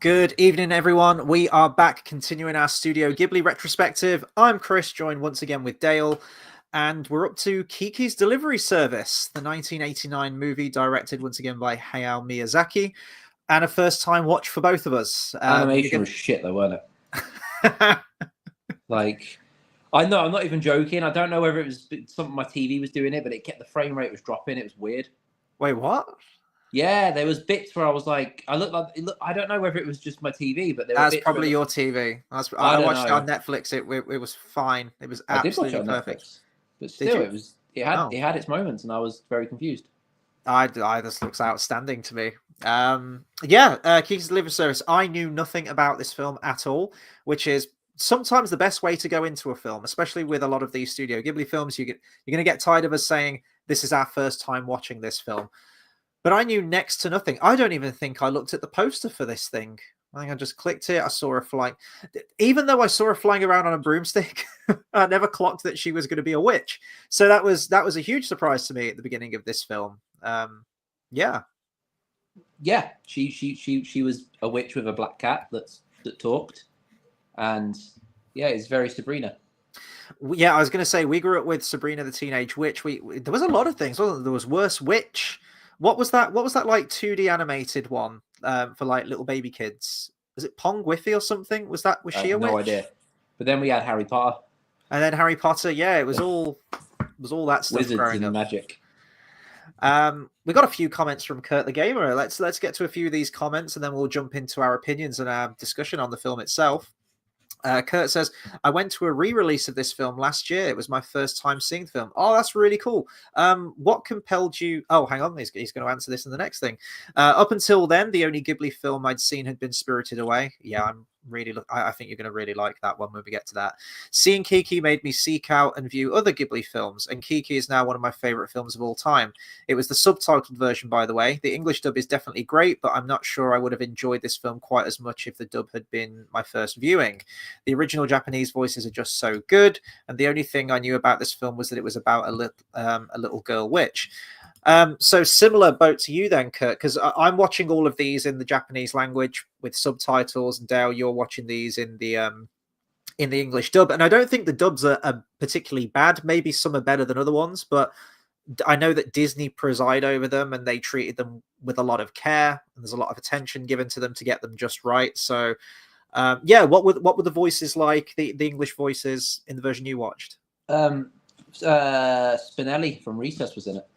Good evening, everyone. We are back continuing our Studio Ghibli retrospective. I'm Chris, joined once again with Dale, and we're up to KIKI'S Delivery Service, the 1989 movie directed once again by Hayao Miyazaki, and a first-time watch for both of us. Animation was shit though, weren't it? Like, I know, I'm not even joking. I don't know whether it was something my TV was doing it, but it kept the frame rate was dropping. It was weird. Wait, what? Yeah, there was bits where I was like, I looked like, I don't know whether it was just my TV, but there were That's bits probably where your TV. I I don't watched it on know. Netflix. It was fine. It was I did watch it absolutely on perfect. Netflix, but Did still, you? it had its moments, and I was very confused. This looks outstanding to me. KIKI'S Delivery Service. I knew nothing about this film at all, which is sometimes the best way to go into a film, especially with a lot of these Studio Ghibli films. You're going to get tired of us saying this is our first time watching this film, but I knew next to nothing. I don't even think I looked at the poster for this thing. I think I just clicked it. I saw her flying. Even though I saw her flying around on a broomstick, I never clocked that she was going to be a witch. So that was a huge surprise to me at the beginning of this film. Yeah, She was a witch with a black cat that talked, and yeah, it's very Sabrina. yeah. I was going to say we grew up with Sabrina the Teenage Witch. There was a lot of things, wasn't there? There was Worst Witch. What was that? What was that like 2D animated one for like little baby kids? Was it Pong Whiffy or something? Was I she a have no witch? idea. But then we had Harry Potter, And then Harry Potter. Yeah, it was all that stuff wizards growing and up. magic. We got a few comments from Kurt the Gamer. Let's get to a few of these comments, and then we'll jump into our opinions and our discussion on the film itself. Kurt says, I went to a re-release of this film last year. It was my first time seeing the film. Oh, that's really cool. What compelled you? Oh, hang on. He's going to answer this in the next thing. Up until then, the only Ghibli film I'd seen had been Spirited Away. Yeah, I think you're going to really like that one when we get to that. Seeing Kiki made me seek out and view other Ghibli films, and Kiki is now one of my favorite films of all time. It was the subtitled version, by the way. The English dub is definitely great, but I'm not sure I would have enjoyed this film quite as much if the dub had been my first viewing. The original Japanese voices are just so good, and the only thing I knew about this film was that it was about a little girl witch. So similar boat to you then, Kurt, because I'm watching all of these in the Japanese language with subtitles, and Dale, you're watching these in the English dub, and I don't think the dubs are particularly bad. Maybe some are better than other ones, but I know that Disney preside over them, and they treated them with a lot of care, and there's a lot of attention given to them to get them just right. So, what were the voices like? The English voices in the version you watched? Spinelli from Recess was in it.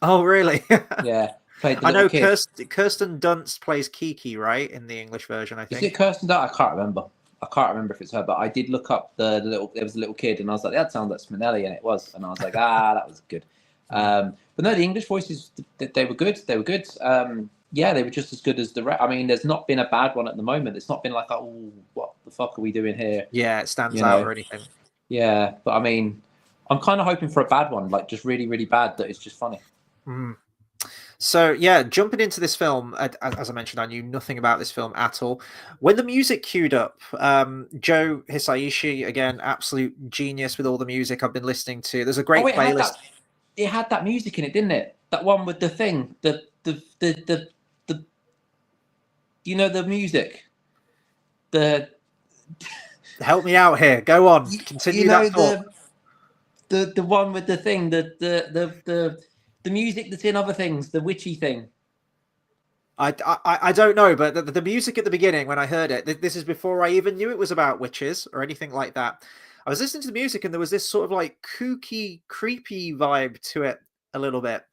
Oh, really? Yeah, played the I little know kid. Kirsten Dunst plays Kiki, right, in the English version, I Is think. it Kirsten Dunst? I can't remember. I can't remember if it's her, but I did look up the little. There was a little kid, and I was like, "That sounds like Spinelli," and it was, and I was like, that was good. But no, the English voices they were good. They were good. Yeah, they were just as good as the rest. I mean, there's not been a bad one at the moment. It's not been like, oh, what the fuck are we doing here? Yeah, it stands out or anything. Yeah, but I mean, I'm kind of hoping for a bad one, like just really, really bad that is just funny. So yeah, jumping into this film, as I mentioned, I knew nothing about this film at all. When the music queued up, Joe Hisaishi, again, absolute genius with all the music I've been listening to. There's a great playlist. It had that music in it, didn't it? That one with the thing, the you know, the music. Help me out here. Go on. Continue that thought. The one with the thing, the music that's in other things, the witchy thing. I don't know, but the music at the beginning when I heard it, this is before I even knew it was about witches or anything like that. I was listening to the music and there was this sort of like kooky, creepy vibe to it a little bit.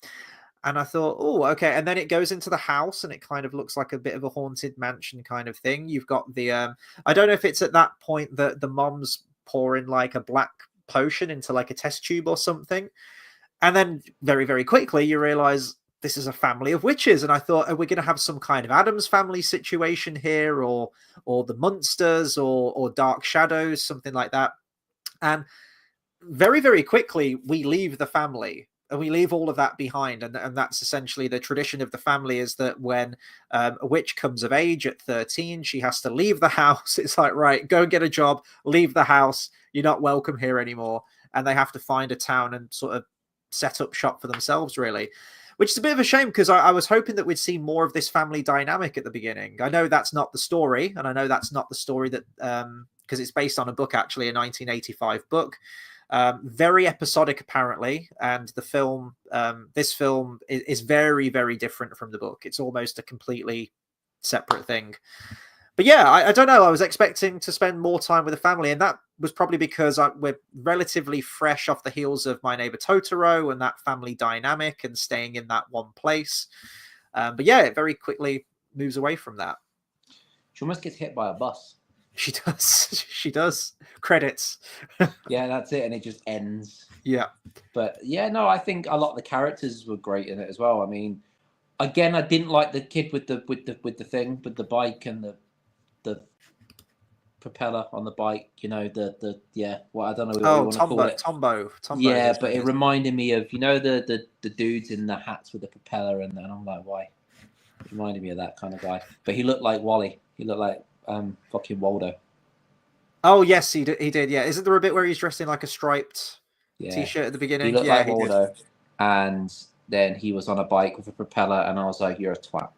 And I thought, oh, okay. And then it goes into the house and it kind of looks like a bit of a haunted mansion kind of thing. You've got the, I don't know if it's at that point that the mom's pouring like a black potion into like a test tube or something. And then very, very quickly you realize this is a family of witches. And I thought, are we going to have some kind of Addams Family situation here or the Munsters or Dark Shadows, something like that. And very, very quickly we leave the family. And we leave all of that behind. And that's essentially the tradition of the family is that when a witch comes of age at 13, she has to leave the house. It's like, right, go and get a job, leave the house. You're not welcome here anymore. And they have to find a town and sort of set up shop for themselves, really. which is a bit of a shame because I was hoping that we'd see more of this family dynamic at the beginning. I know that's not the story, and I know that's not the story that because it's based on a book, actually, a 1985 book. Very episodic, apparently, and the film, this film is very, very different from the book. It's almost a completely separate thing. But yeah, I don't know. I was expecting to spend more time with the family, and that was probably because we're relatively fresh off the heels of My Neighbor Totoro and that family dynamic and staying in that one place. But yeah, it very quickly moves away from that. She almost gets hit by a bus. She does. She does. Credits. Yeah, that's it, and it just ends. Yeah. But yeah, no, I think a lot of the characters were great in it as well. I mean, again, I didn't like the kid with the thing, with the bike and the propeller on the bike. You know, I don't know what you want to call it. Tombo. Yeah, but it reminded me of, you know, the dudes in the hats with the propeller, and I'm like, why? It reminded me of that kind of guy. But he looked like Wally. He looked like fucking Waldo. Oh yes, he did. Yeah, isn't there a bit where he's dressed in like a striped t-shirt at the beginning? He looked like Waldo, and then he was on a bike with a propeller, and I was like, "You're a twat."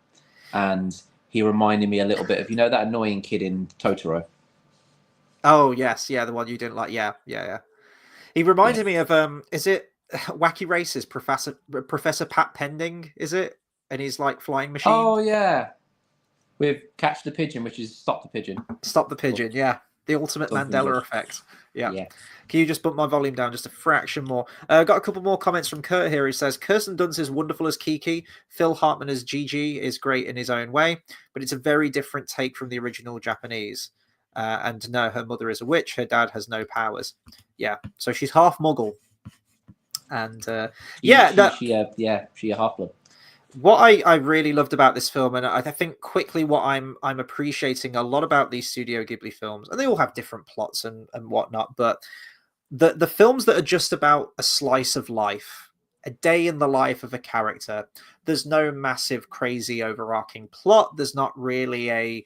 And he reminded me a little bit of, you know, that annoying kid in Totoro. Oh yes, yeah, the one you didn't like. Yeah. He reminded me of is it Wacky Races Professor Pat Pending? Is it? And he's like flying machine. Oh yeah, with Catch the Pigeon, which is Stop the Pigeon. Stop the Pigeon. Yeah. The ultimate Mandela effect. Yeah. Can you just bump my volume down just a fraction more? Got a couple more comments from Kurt here. He says, Kirsten Dunst is wonderful as Kiki. Phil Hartman as Gigi is great in his own way, but it's a very different take from the original Japanese. And no, her mother is a witch. Her dad has no powers. Yeah. So she's half Muggle. And she a half-blood. What I really loved about this film, and I think quickly what I'm appreciating a lot about these Studio Ghibli films, and they all have different plots and whatnot, but the films that are just about a slice of life, a day in the life of a character, there's no massive, crazy, overarching plot. There's not really a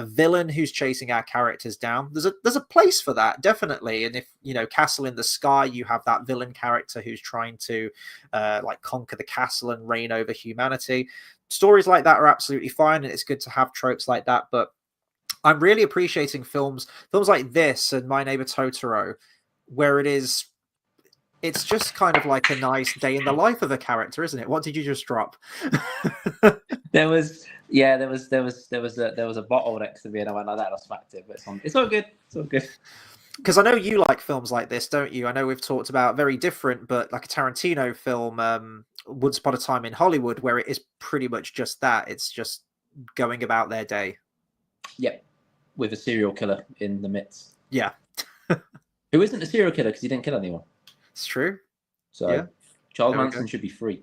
villain who's chasing our characters down. There's a place for that, definitely. And if, you know, Castle in the Sky, you have that villain character who's trying to like conquer the castle and reign over humanity. Stories like that are absolutely fine, and it's good to have tropes like that. But I'm really appreciating films like this and My Neighbor Totoro, where it's just kind of like a nice day in the life of a character, isn't it? What did you just drop? There was a bottle next to me, and I went like that, and I smacked it. But it's all good. It's all good. Because I know you like films like this, don't you? I know we've talked about very different, but like a Tarantino film, Once Upon a Time in Hollywood, where it is pretty much just that. It's just going about their day. Yep, with a serial killer in the midst. Yeah. Who isn't a serial killer because he didn't kill anyone. It's true. So yeah. Charles Manson should be free.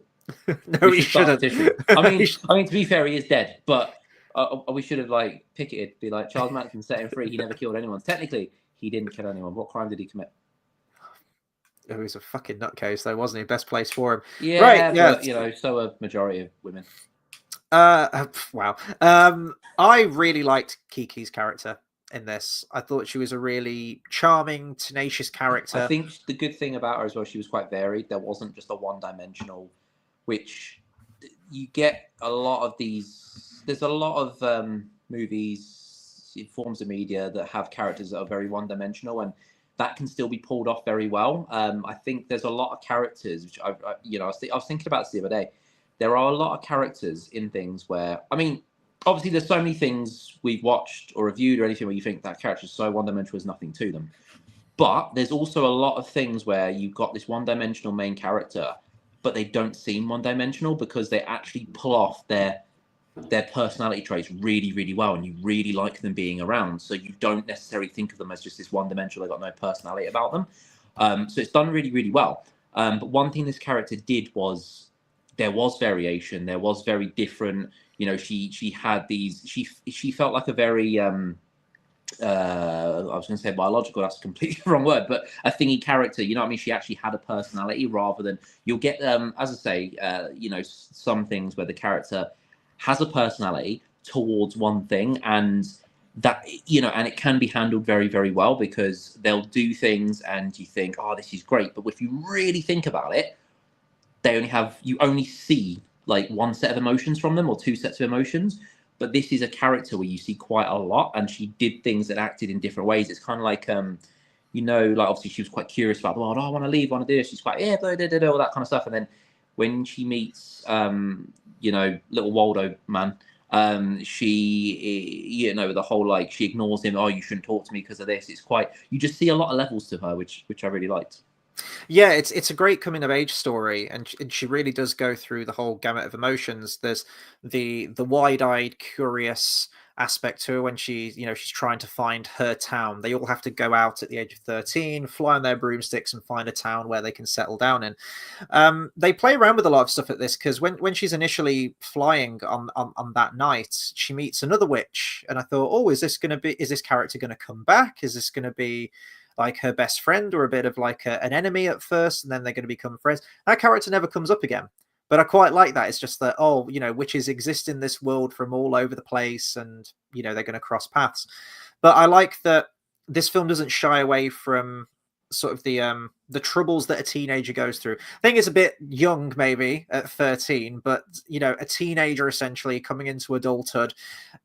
No, he shouldn't. I mean, to be fair, he is dead, but we should have like picketed, be like, Charles Manson, set him free. He never killed anyone. Technically, he didn't kill anyone. What crime did he commit? Oh, he was a fucking nutcase, though, wasn't he? Best place for him. Yeah, right. Yeah, but, you know, so a majority of women. Wow. I really liked Kiki's character in this. I thought she was a really charming, tenacious character. I think the good thing about her as well, she was quite varied. There wasn't just a one-dimensional, which you get a lot of these. There's a lot of movies, forms of media that have characters that are very one-dimensional, and that can still be pulled off very well. I think there's a lot of characters, which I was thinking about this the other day. There are a lot of characters in things where, I mean, obviously there's so many things we've watched or reviewed or anything where you think that character is so one-dimensional, there's nothing to them. But there's also a lot of things where you've got this one-dimensional main character, but they don't seem one-dimensional because they actually pull off their personality traits really, really well, and you really like them being around. So you don't necessarily think of them as just this one-dimensional, they've got no personality about them. So it's done really, really well. But one thing this character did was there was variation. There was very different. You know, she had these. She felt like a very. I was going to say biological. That's a completely wrong word, but a thingy character. You know what I mean? She actually had a personality rather than you'll get. As I say, you know, some things where the character has a personality towards one thing, and that, you know, and it can be handled very, very well because they'll do things, and you think, oh, this is great, but if you really think about it. You only see like one set of emotions from them or two sets of emotions. But this is a character where you see quite a lot, and she did things that acted in different ways. It's kind of like like obviously she was quite curious about, well, I want to leave, I want to do this. She's quite blah, blah, blah, blah, all that kind of stuff. And then when she meets little Waldo man, she the whole like she ignores him. Oh, you shouldn't talk to me because of this. It's quite, you just see a lot of levels to her, which I really liked. Yeah, it's a great coming of age story, and she really does go through the whole gamut of emotions. There's the wide-eyed, curious aspect to her when she's trying to find her town. They all have to go out at the age of 13, fly on their broomsticks, and find a town where they can settle down in. They play around with a lot of stuff at this, because when she's initially flying on that night, she meets another witch, and I thought, oh, is this character going to come back? Is this going to be like her best friend, or a bit of like an enemy at first, and then they're going to become friends? That character never comes up again. But I quite like that. It's just that, witches exist in this world from all over the place, and they're going to cross paths. But I like that this film doesn't shy away from sort of the troubles that a teenager goes through. I think it's a bit young maybe at 13, but a teenager essentially coming into adulthood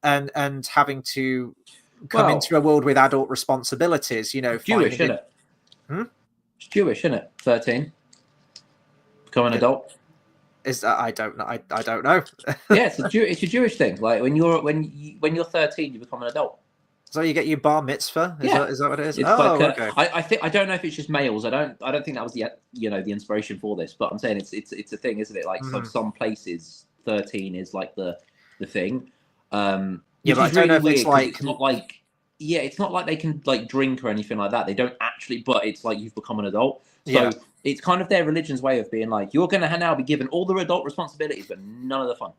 and having to come into a world with adult responsibilities, Jewish, isn't it? It's Jewish, isn't it? 13. Become an adult. Is that, I don't know. I don't know. Yeah, it's a Jewish thing. Like when you're 13, you become an adult. So you get your bar mitzvah? Is that what it is? It's okay. I don't know if it's just males. I don't think that was the inspiration for this, but I'm saying it's a thing, isn't it? Like some places 13 is like the thing. Yeah, but I don't know if it's like, it's not like, it's not like they can like drink or anything like that. They don't actually, but it's like you've become an adult. So it's kind of their religion's way of being like, you're going to now be given all the adult responsibilities, but none of the fun.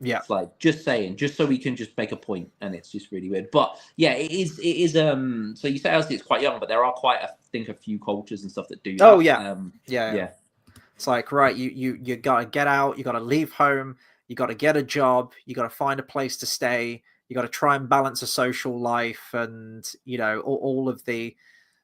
Yeah. It's like just saying, just so we can just make a point, and it's just really weird. But yeah, it is. So you say obviously it's quite young, but there are a few cultures and stuff that do that. Oh yeah. Yeah. It's like, right, you gotta get out, you gotta leave home, you gotta get a job, you gotta find a place to stay, you gotta try and balance a social life, and all of the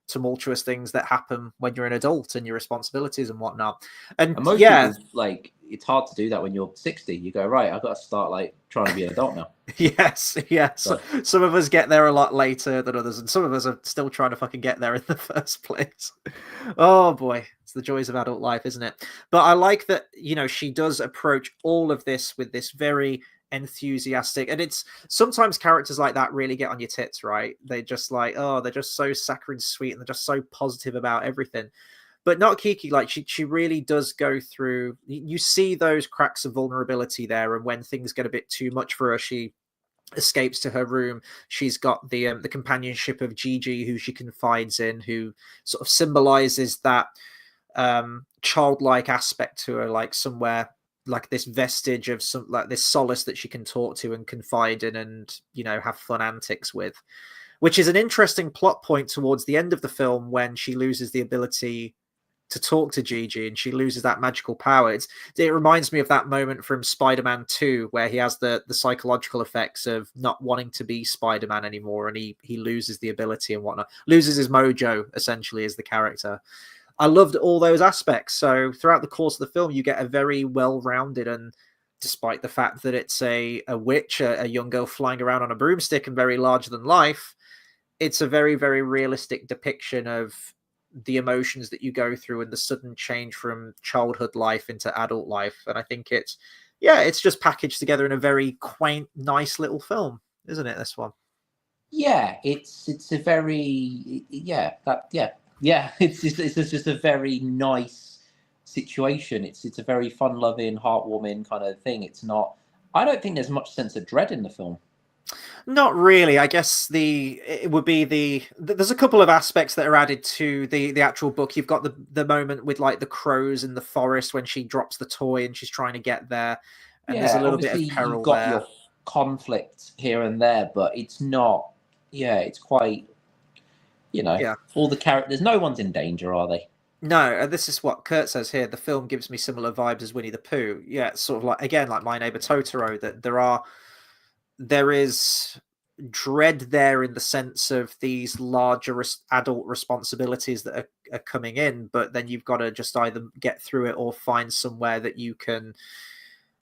tumultuous things that happen when you're an adult and your responsibilities and whatnot. And most people, like, it's hard to do that when you're 60. You go, right, I've got to start like trying to be an adult now. Yes. So, some of us get there a lot later than others, and some of us are still trying to fucking get there in the first place. Oh boy, it's the joys of adult life, isn't it? But I like that, she does approach all of this with this very enthusiastic, and it's sometimes characters like that really get on your tits, right? They just like, they're just so saccharine sweet, and they're just so positive about everything. But not Kiki. Like she really does go through, you see those cracks of vulnerability there, and when things get a bit too much for her, she escapes to her room. She's got the companionship of Gigi, who she confides in, who sort of symbolizes that childlike aspect to her, like somewhere like this vestige of some like this solace that she can talk to and confide in, and have fun antics with, which is an interesting plot point towards the end of the film when she loses the ability to talk to Gigi and she loses that magical power. It reminds me of that moment from Spider-Man 2 where he has the psychological effects of not wanting to be Spider-Man anymore, and he loses the ability and whatnot, loses his mojo essentially as the character. I loved all those aspects. So throughout the course of the film, you get a very well-rounded, and despite the fact that it's a witch, a young girl flying around on a broomstick and very larger than life, it's a very, very realistic depiction of the emotions that you go through and the sudden change from childhood life into adult life. And I think it's just packaged together in a very quaint, nice little film, isn't it, this one? Yeah, it's a very it's just a very nice situation. It's a very fun-loving, heartwarming kind of thing. It's not. I don't think there's much sense of dread in the film. Not really. I guess it would be there's a couple of aspects that are added to the actual book. You've got the moment with like the crows in the forest when she drops the toy and she's trying to get there, and there's a little bit of peril you've got there. Your conflict here and there, but it's not. Yeah, it's quite. All the characters. No one's in danger, are they? No, this is what Kurt says here. The film gives me similar vibes as Winnie the Pooh. Yeah, it's sort of like, again, like My Neighbor Totoro, that there is dread there in the sense of these larger adult responsibilities that are coming in, but then you've got to just either get through it or find somewhere that you can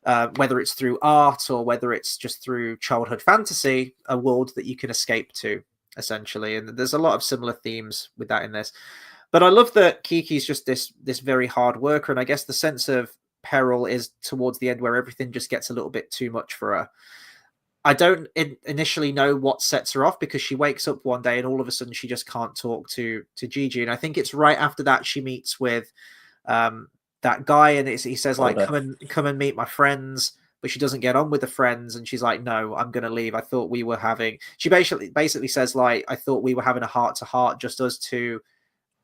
whether it's through art or whether it's just through childhood fantasy, a world that you can escape to, essentially. And there's a lot of similar themes with that in this. But I love that Kiki's just this very hard worker, and I guess the sense of peril is towards the end where everything just gets a little bit too much for her. I don't initially know what sets her off, because she wakes up one day and all of a sudden she just can't talk to Gigi, and I think it's right after that she meets with that guy, and he says like, come and meet my friends, but she doesn't get on with the friends, and she's like, no, I'm gonna leave. I thought we were having, she basically says like, I thought we were having a heart to heart, just us two,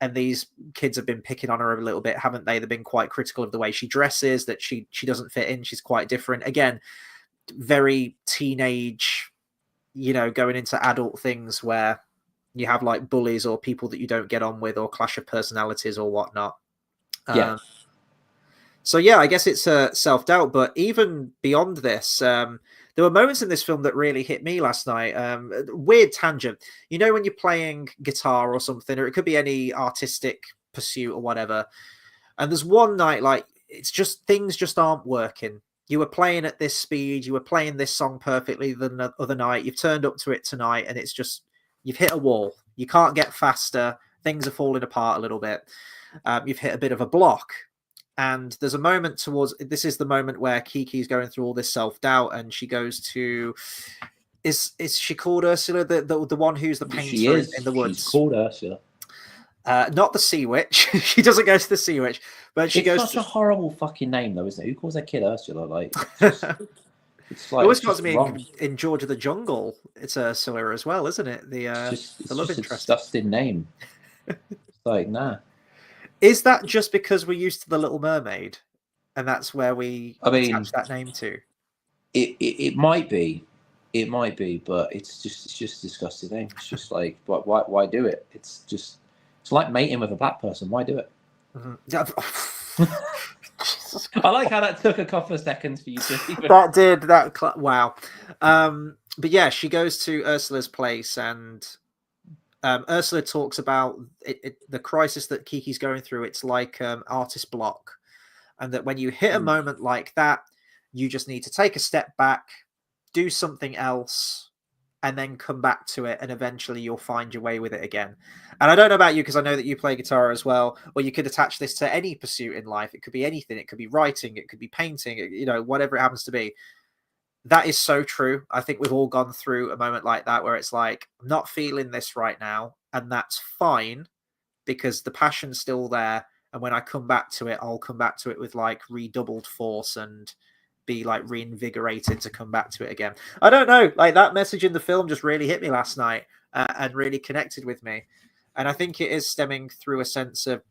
and these kids have been picking on her a little bit, haven't they? They've been quite critical of the way she dresses, that she doesn't fit in, she's quite different. Again, very teenage, going into adult things where you have like bullies or people that you don't get on with, or clash of personalities or whatnot. So yeah, I guess it's self-doubt. But even beyond this, there were moments in this film that really hit me last night. Weird tangent. When you're playing guitar or something, or it could be any artistic pursuit or whatever, and there's one night, like, it's just, things just aren't working. You were playing at this speed, you were playing this song perfectly the other night, you've turned up to it tonight, and it's just, you've hit a wall. You can't get faster. Things are falling apart a little bit. You've hit a bit of a block. And there's a moment this is the moment where Kiki's going through all this self-doubt, and she goes to, is she called Ursula, the one who's the painter in the woods? She's called Ursula. Not the Sea Witch. She doesn't go to the Sea Witch, but she goes. It's such a horrible fucking name, though, isn't it? Who calls their kid Ursula? Like, it's like, it always got me in George of the Jungle. It's Ursula as well, isn't it? The love interest. A disgusting name. It's like, nah. Is that just because we're used to the Little Mermaid, and that's where we attach that name to? It might be, but it's just a disgusting name. It's just like, why do it? It's like mating with a black person. Why do it? Mm-hmm. I like how that took a couple of seconds for you to even... That did. Wow. But yeah, she goes to Ursula's place, and Ursula talks about the crisis that Kiki's going through. It's like artist block, and that when you hit a moment like that, you just need to take a step back, do something else, and then come back to it, and eventually you'll find your way with it again. And I don't know about you, because I know that you play guitar as well, or you could attach this to any pursuit in life. It could be anything. It could be writing. It could be painting, whatever it happens to be. That is so true. I think we've all gone through a moment like that, where it's like, I'm not feeling this right now, and that's fine, because the passion's still there. And when I come back to it, I'll come back to it with like redoubled force and be like reinvigorated to come back to it again. I don't know, like, that message in the film just really hit me last night, and really connected with me. And I think it is stemming through a sense of,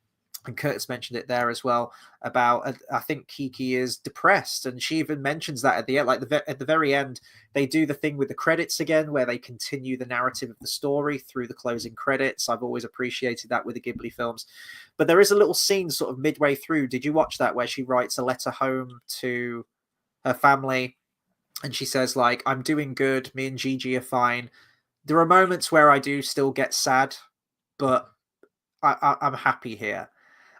and Curtis mentioned it there as well, about, I think Kiki is depressed, and she even mentions that at the end, like at the very end, they do the thing with the credits again, where they continue the narrative of the story through the closing credits. I've always appreciated that with the Ghibli films. But there is a little scene sort of midway through, did you watch that, where she writes a letter home to her family, and she says like, I'm doing good, me and Gigi are fine. There are moments where I do still get sad, but I'm happy here.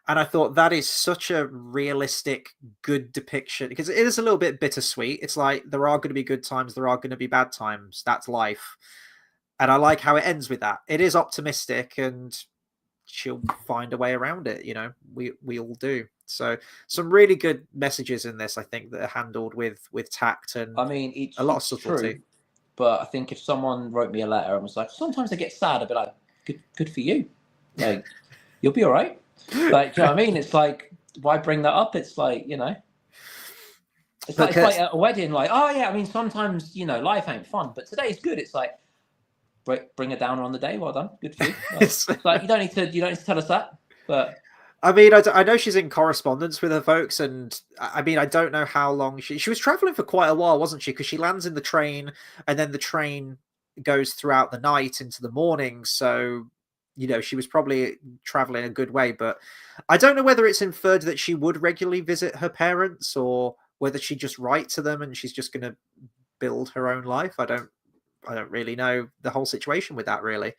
And I thought that is such a realistic, good depiction, because it is a little bit bittersweet. It's like, there are going to be good times, there are going to be bad times. That's life. And I like how it ends with that. It is optimistic, and she'll find a way around it. We all do. So some really good messages in this, I think, that are handled with tact and a lot of subtlety. True, but I think if someone wrote me a letter and was like, sometimes I get sad, I'd be like, good for you. Like, you'll be all right. Like, do you know what I mean? It's like, why bring that up? It's like, it's like at a wedding, like, oh yeah, sometimes, life ain't fun, but today's good. It's like, bring her down on the day. Well done. Good for you. It's like, you don't need to tell us that, but I know she's in correspondence with her folks, and I don't know how long she was traveling for quite a while, wasn't she? Because she lands in the train, and then the train goes throughout the night into the morning. So, she was probably traveling a good way, but I don't know whether it's inferred that she would regularly visit her parents, or whether she just write to them and she's just going to build her own life. I don't really know the whole situation with that, really.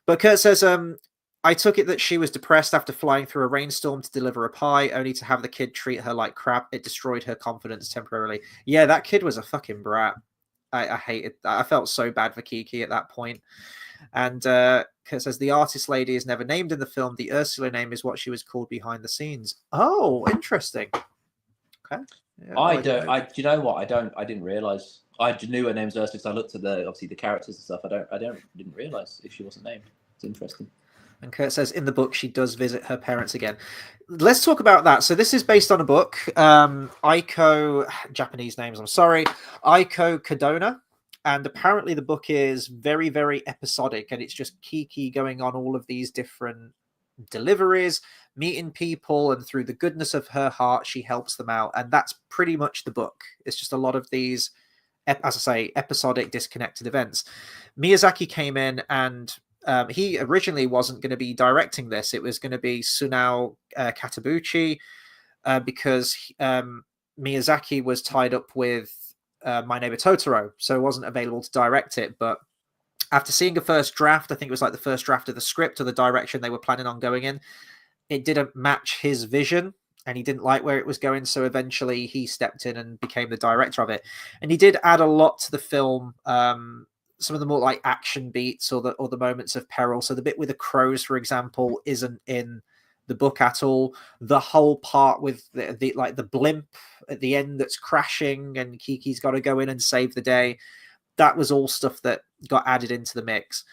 But Kurt says, I took it that she was depressed after flying through a rainstorm to deliver a pie, only to have the kid treat her like crap. It destroyed her confidence temporarily. Yeah, that kid was a fucking brat. I hated that. I felt so bad for Kiki at that point. And Kurt says the artist lady is never named in the film. The Ursula name is what she was called behind the scenes. Oh, interesting. Okay. Yeah, Do you know what? I didn't realize. I knew her name's Ursula because I looked at obviously the characters and stuff. Didn't realize if she wasn't named. It's interesting. And Kurt says in the book she does visit her parents again. Let's talk about that. So this is based on a book. Aiko, Japanese names, I'm sorry. Aiko Kadona. And apparently the book is very, very episodic. And it's just Kiki going on all of these different deliveries, meeting people, and through the goodness of her heart, she helps them out. And that's pretty much the book. It's just a lot of these, as I say, episodic, disconnected events. Miyazaki came in and he originally wasn't going to be directing this. It was going to be Sunao Katabuchi because Miyazaki was tied up with My Neighbor Totoro, so it wasn't available to direct it. But after seeing a first draft, I think it was like the first draft of the script or the direction they were planning on going in, it didn't match his vision and he didn't like where it was going. So eventually he stepped in and became the director of it. And he did add a lot to the film. Some of the more like action beats or the moments of peril. So the bit with the crows, for example, isn't in the book at all. The whole part with the blimp at the end that's crashing and Kiki's got to go in and save the day, that was all stuff that got added into the mix.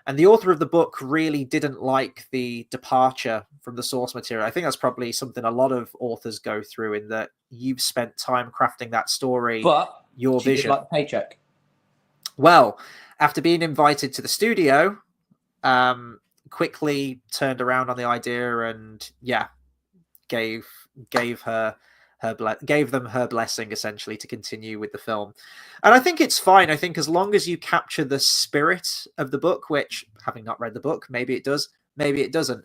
And the author of the book really didn't like the departure from the source material. I think that's probably something a lot of authors go through, in that you've spent time crafting that story, but your she vision. did like the paycheck. Well, after being invited to the studio, quickly turned around on the idea and gave them her blessing essentially to continue with the film. And I think it's fine. I think as long as you capture the spirit of the book, which, having not read the book, maybe it does, maybe it doesn't.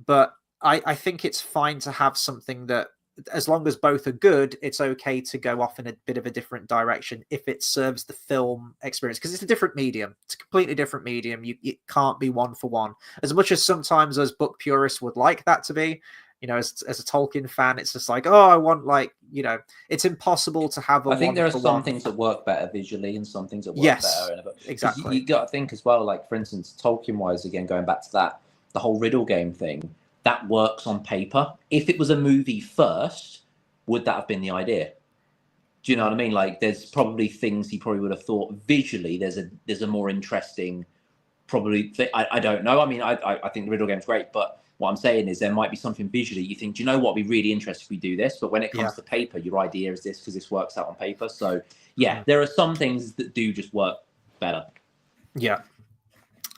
But I think it's fine to have something that, as long as both are good, it's okay to go off in a bit of a different direction if it serves the film experience, because it's a different medium. It's a completely different medium. It can't be one for one. As much as sometimes as book purists would like that to be, as a Tolkien fan, it's just like, oh, I want it's impossible to have a I think there are some one. things that work better visually and some things that work better in a book. Exactly. You got to think as well, like, for instance, Tolkien-wise, again, going back to that, the whole riddle game thing, that works on paper. If it was a movie first, would that have been the idea? Do you know what I mean? Like, there's probably things he probably would have thought visually. There's a more interesting, probably. I don't know. I mean, I think the riddle game's great, but what I'm saying is there might be something visually you think, do you know what? It'd be really interesting if we do this. But when it comes to paper, your idea is this because this works out on paper. So there are some things that do just work better. Yeah.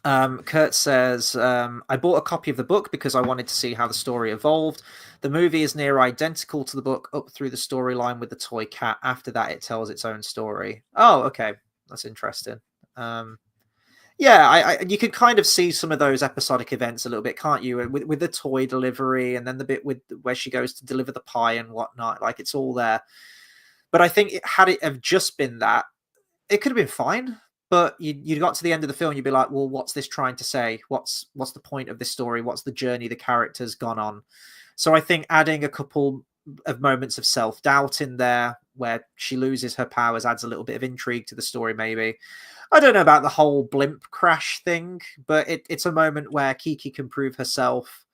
Kurt says, I bought a copy of the book because I wanted to see how the story evolved. The movie is near identical to the book up through the storyline with the toy cat. After that, it tells its own story. Oh, okay. That's interesting. You can kind of see some of those episodic events a little bit, can't you? With the toy delivery and then the bit where she goes to deliver the pie and whatnot. Like, it's all there. But I think had it have just been that, it could have been fine. But you got to the end of the film, you'd be like, well, what's this trying to say? What's the point of this story? What's the journey the character's gone on? So I think adding a couple of moments of self-doubt in there where she loses her powers adds a little bit of intrigue to the story, maybe. I don't know about the whole blimp crash thing, but it's a moment where Kiki can prove herself,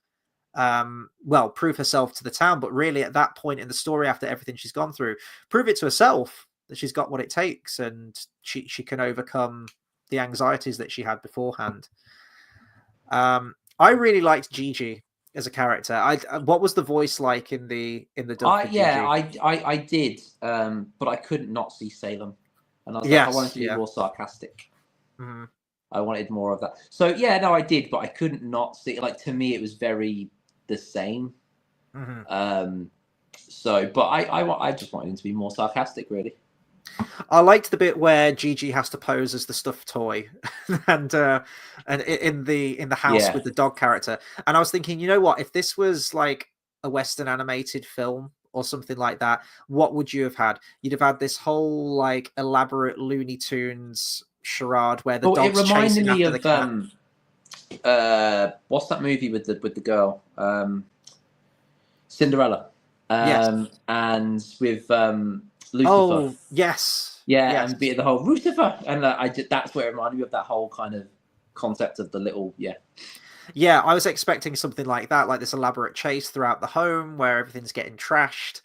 prove herself to the town, but really at that point in the story, after everything she's gone through, prove it to herself that she's got what it takes and she can overcome the anxieties that she had beforehand. I really liked Gigi as a character. What was the voice like in the dub for Gigi? I did, but I couldn't not see Salem, and I was I wanted to be more sarcastic. Mm-hmm. I wanted more of that. So I did, but I couldn't not see. Like, to me, it was very the same. Mm-hmm. But I just wanted him to be more sarcastic, really. I liked the bit where Gigi has to pose as the stuffed toy, and in the house with the dog character. And I was thinking, you know what? If this was like a Western animated film or something like that, what would you have had? You'd have had this whole like elaborate Looney Tunes charade where the dog's chasing after the cat. What's that movie with the girl? Cinderella. Yes. And with Lucifer. Oh, yes. Yeah, Yes. and be the whole Lucifer, and that's where it reminded me of that whole kind of concept of the little Yeah, I was expecting something like that, like this elaborate chase throughout the home where everything's getting trashed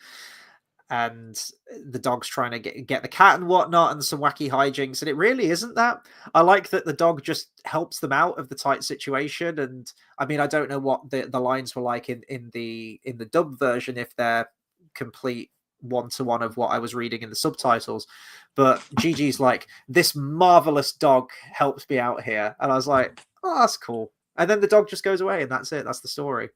and the dog's trying to get the cat and whatnot and some wacky hijinks, and it really isn't that. I like that the dog just helps them out of the tight situation. And I mean, I don't know what the lines were like in the dub version, if they're complete one-to-one of what I was reading in the subtitles, but Gigi's like, this marvelous dog helps me out here, and I was like, oh, that's cool. And then the dog just goes away and that's it, that's the story.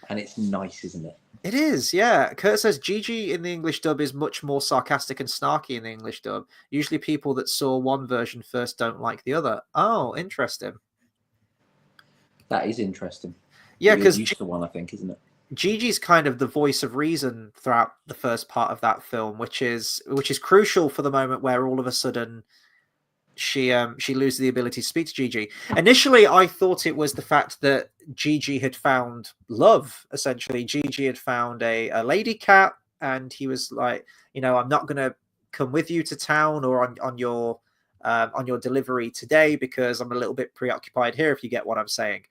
And it's nice, isn't it? It is, yeah. Kurt says Gigi in the English dub is much more sarcastic and snarky in the English dub. Usually people that saw one version first don't like the other. Oh, interesting. That is interesting. Yeah, because used to one, I think, isn't it? Gigi's kind of the voice of reason throughout the first part of that film, which is crucial for the moment where all of a sudden she loses the ability to speak to Gigi. Initially, I thought it was the fact that Gigi had found love. Essentially, Gigi had found a lady cat, and he was like, I'm not going to come with you to town or on your delivery today because I'm a little bit preoccupied here, if you get what I'm saying.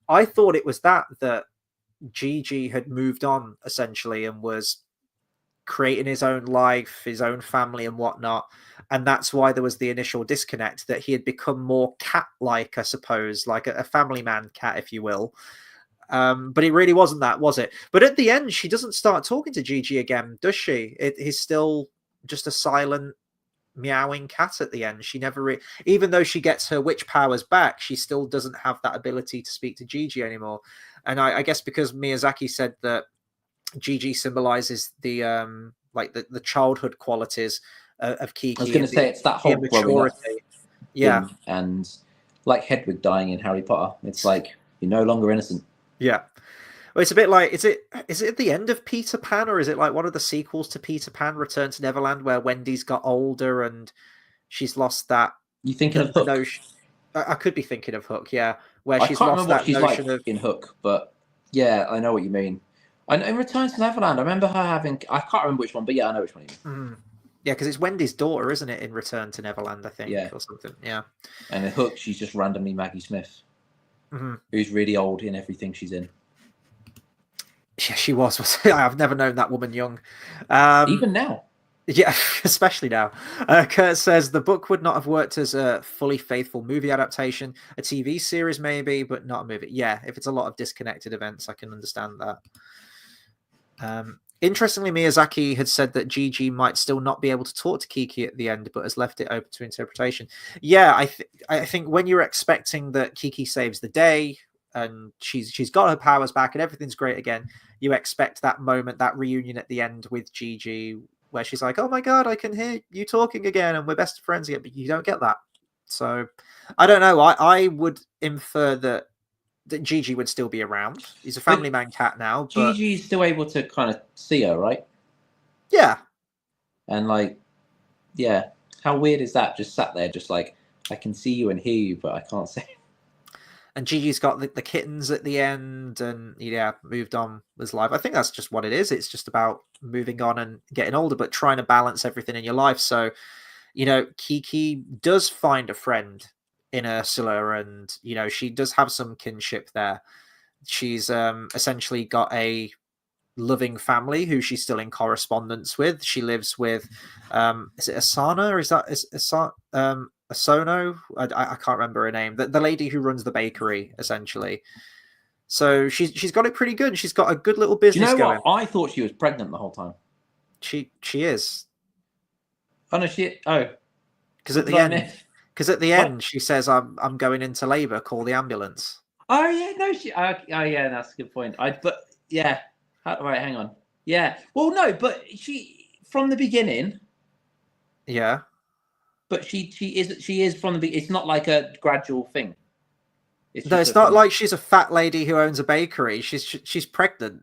I thought it was that Gigi had moved on, essentially, and was creating his own life, his own family and whatnot. And that's why there was the initial disconnect, that he had become more cat-like, I suppose, like a family man cat, if you will. But it really wasn't that, was it? But at the end, she doesn't start talking to Gigi again, does she? He's still just a silent, meowing cat at the end. She never even though she gets her witch powers back, she still doesn't have that ability to speak to Gigi anymore. And I guess because Miyazaki said that Gigi symbolizes the the childhood qualities of Kiki. I was going to say it's that whole growing up yeah, and like Hedwig dying in Harry Potter. It's like you're no longer innocent. Yeah, well, it's a bit like, is it at the end of Peter Pan, or is it like one of the sequels to Peter Pan, Return to Neverland, where Wendy's got older and she's lost that? You thinking of Hook? Notion, I could be thinking of Hook, yeah, where she's can't lost remember that what she's notion like of in Hook, but yeah, I know what you mean. And in Return to Neverland, I remember her having, I can't remember which one, but yeah, I know which one you mean. Yeah, because it's Wendy's daughter, isn't it, in Return to Neverland, I think, or something. Yeah. And in Hook, she's just randomly Maggie Smith, who's really old in everything she's in. Yeah, she was. I've never known that woman young. Even now. Yeah, especially now. Kurt says the book would not have worked as a fully faithful movie adaptation. A TV series, maybe, but not a movie. Yeah, if it's a lot of disconnected events, I can understand that. Interestingly, Miyazaki had said that Gigi might still not be able to talk to Kiki at the end, but has left it open to interpretation. Yeah, I think when you're expecting that Kiki saves the day and she's got her powers back and everything's great again, you expect that moment, that reunion at the end with Gigi, where she's like, "Oh my god, I can hear you talking again, and we're best friends again." But you don't get that. So I don't know. I would infer that Gigi would still be around. He's a family man cat now. But Gigi's still able to kind of see her, right? Yeah. And like, yeah, how weird is that? Just sat there, just like, I can see you and hear you, but I can't say. And Gigi's got the kittens at the end, and moved on with life. I think that's just what it is. It's just about moving on and getting older, but trying to balance everything in your life. So, Kiki does find a friend in Ursula, and she does have some kinship there. She's essentially got a loving family who she's still in correspondence with. She lives with is it Asana, or is that Asono? I can't remember her name. The lady who runs the bakery, essentially. So she's got it pretty good. She's got a good little business going. What? I thought she was pregnant the whole time. She is. Oh no, because at the end. Because at the end, she says, "I'm going into labour. Call the ambulance." Oh yeah, no, oh yeah, that's a good point. But yeah, right, hang on. Yeah, well, no, but she from the beginning. Yeah, but she is from the beginning. It's not like a gradual thing. It's not like she's a fat lady who owns a bakery. She's pregnant.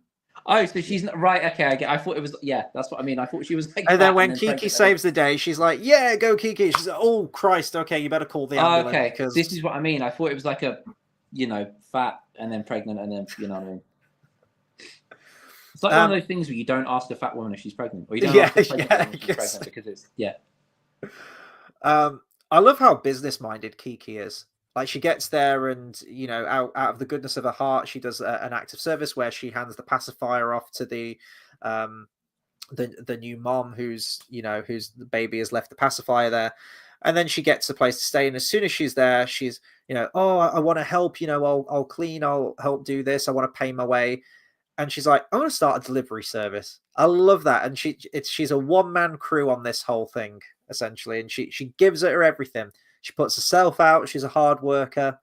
Oh, so she's not right. Okay, I thought it was. Yeah, that's what I mean. I thought she was like. And then when then Kiki saves the day, she's like, "Yeah, go Kiki." She's like, "Oh Christ, okay, you better call the Oh, ambulance." okay, Because this is what I mean. I thought it was like a, fat and then pregnant and then you know what I mean. It's like one of those things where you don't ask a fat woman if she's pregnant, or you don't ask a pregnant woman if she's pregnant because it's I love how business-minded Kiki is. Like she gets there, and out of the goodness of her heart, she does an act of service where she hands the pacifier off to the new mom whose the baby has left the pacifier there, and then she gets a place to stay. And as soon as she's there, she's oh, I want to help. I'll clean. I'll help do this. I want to pay my way. And she's like, I want to start a delivery service. I love that. And she's a one-man crew on this whole thing, essentially. And she gives it her everything. She puts herself out. She's a hard worker.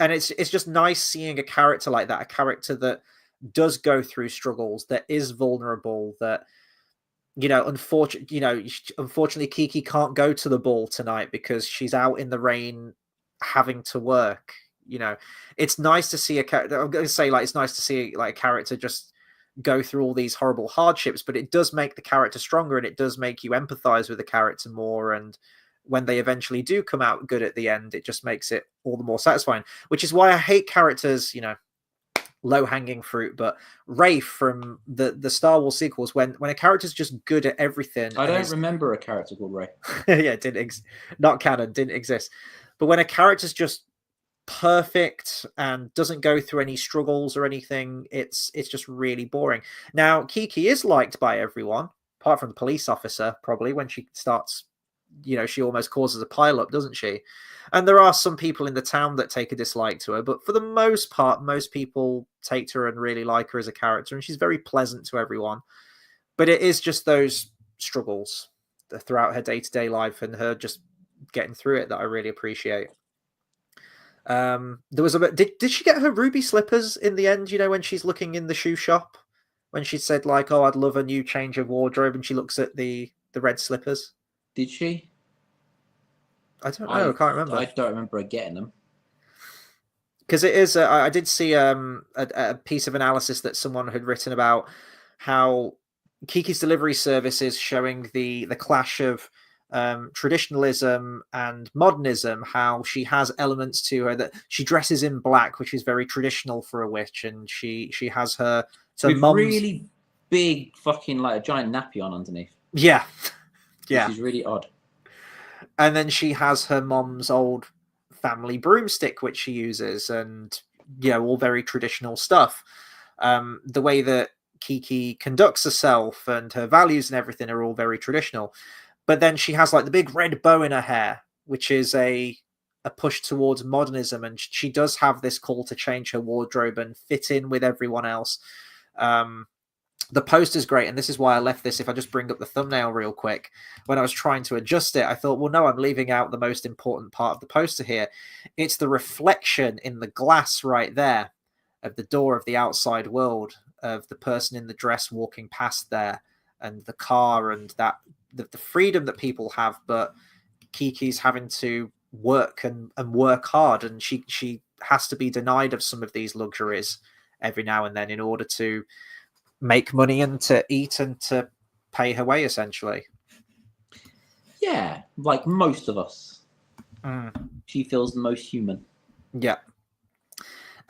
And it's just nice seeing a character like that, a character that does go through struggles, that is vulnerable, that, unfortunately, Kiki can't go to the ball tonight because she's out in the rain having to work. It's nice to see a character. I'm going to say, like, it's nice to see like a character just go through all these horrible hardships, but it does make the character stronger, and it does make you empathize with the character more. And when they eventually do come out good at the end, it just makes it all the more satisfying. Which is why I hate characters, low hanging fruit. But Rafe from the Star Wars sequels, when a character's just good at everything. I don't remember a character called Ray. Yeah, it didn't not canon, didn't exist. But when a character's just perfect and doesn't go through any struggles or anything, it's just really boring. Now Kiki is liked by everyone apart from the police officer, probably. When she starts, she almost causes a pile-up, doesn't she? And there are some people in the town that take a dislike to her, but for the most part, most people take to her and really like her as a character, and she's very pleasant to everyone. But it is just those struggles throughout her day-to-day life and her just getting through it that I really appreciate. There was a bit. Did she get her ruby slippers in the end? When she's looking in the shoe shop, when she said like, "Oh, I'd love a new change of wardrobe," and she looks at the red slippers. Did she? I don't know. I can't remember. I don't remember her getting them. Because it is. I did see a piece of analysis that someone had written about how Kiki's delivery service is showing the clash of traditionalism and modernism, how she has elements to her that she dresses in black, which is very traditional for a witch, and she has her with really big fucking like a giant nappy on underneath. Yeah. Which is really odd. And then she has her mom's old family broomstick, which she uses, and all very traditional stuff. The way that Kiki conducts herself and her values and everything are all very traditional. But then she has like the big red bow in her hair, which is a push towards modernism. And she does have this call to change her wardrobe and fit in with everyone else. The poster's great. And this is why I left this. If I just bring up the thumbnail real quick, when I was trying to adjust it, I thought, well, no, I'm leaving out the most important part of the poster here. It's the reflection in the glass right there of the door of the outside world, of the person in the dress walking past there, and the car, and that the freedom that people have, but Kiki's having to work and work hard, and she has to be denied of some of these luxuries every now and then in order to make money and to eat and to pay her way, essentially. Yeah, like most of us. She feels the most human. Yeah.